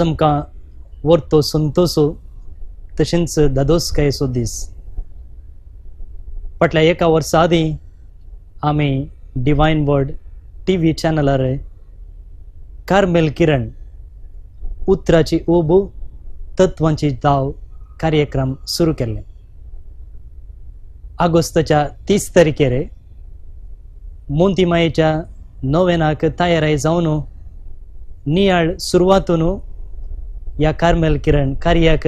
आज आमकां वर्तो संतोसो तशेंच दादोसकायेचो दीस. फाटल्या एका वर्सा आदीं आमी डिवायन वर्ड TV चॅनलार कार्मेल किरण उतराची ओबू तत्वांची दाव कार्यक्रम सुरू केले. ऑगस्टच्या 30 तारखेर मोंती मायेच्या नोवेनाक तयाराय जावन नियाळ सुरवातून ह्या कार्मेल किरण कार्याक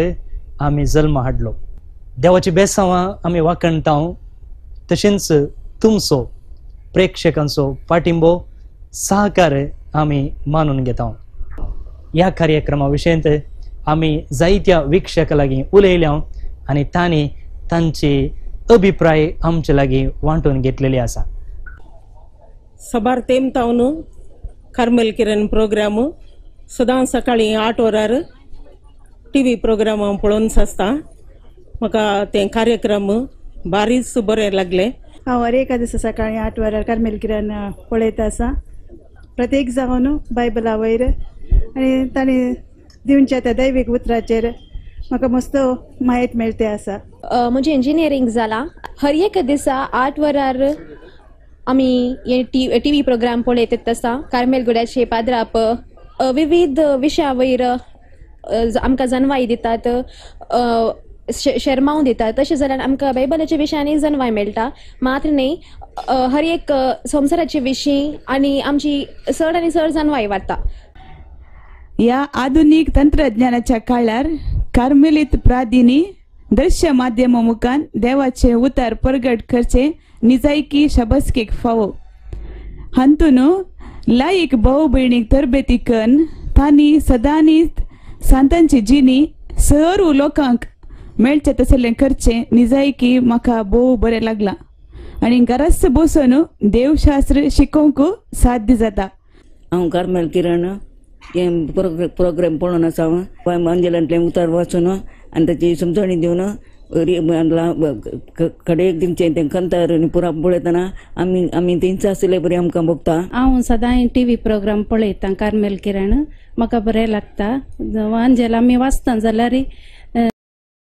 आमी जल्म हाडलो. देवाची बेसांवां आमी वाखणटाव तशेंच तुमचो प्रेक्षकांचो पाठिंबो सहकार आमी मानून घेता. ह्या कार्यक्रमा विशयंत आमी जायत्या विक्षकां लागीं उलयल्या आनी तांणी तांचे अभिप्राय आमचे लागीं वांटून घेतलेले आसा. सबार तेमतावन कार्मेल किरण प्रोग्राम सदां सकाळीं 8 वरार TV प्रोग्राम पळोवन आसता. म्हाका ते कार्यक्रम बारीच बरे लागले. हांव हर एका दिसा सकाळीं 8 वरार कार्मेल किरण पळयता आसा. प्रत्येक जावन बायबला वयर आनी तांणी दिवच्या त्या दैवीक उतराचेर म्हाका मस्त माहिती मेळते आसा. म्हजें इंजिनियरींग जाला. हर एक दिसा 8 वरार आमी हे TV प्रोग्राम पळयतात आसा. कार्मेल गुड्याचे पाद्राप विविध विशया वयर आमकां जनवाय दितात, शर्माव दितात. तशें जाल्यार आमकां बायबलाच्या विशयांनी जनवाय मेळटा. मात्र न्ही, हर एक संवसाराचे विशीं आनी आमची चड आनी चड जनवाय वाडटा. या आधुनिक तंत्रज्ञानाच्या काळार कार्मेलीत प्रादिनी दृश्य माध्यमा मुखान देवाचे उतार प्रगट करचे निजायकी शाबसकेक फावो. हातून लायक भाऊ भयणीक तरबेती करून तांणी सदांनीच सांतांची जिणी सर्व लोकांक मेळचे तसले करचे निजायकी म्हाका भोव बरें लागला आनी घरास बसून देवशास्त्र शिकोवंक साध्य जाता. हांव कार्मेल किरण हे प्रोग्राम पळोवन आसा. अंजलांतले उतार वाचून आनी ताची समजणी दिवन कडेक दिवचे तें कंतार आनी पुराप पळयतना आमी तेंच आसले बरी आमकां भोगता. हांव सदां TV प्रोग्राम पळयतां कार्मेल किरण. म्हाका बरें लागता. अंजल आमी वाचता जाल्यार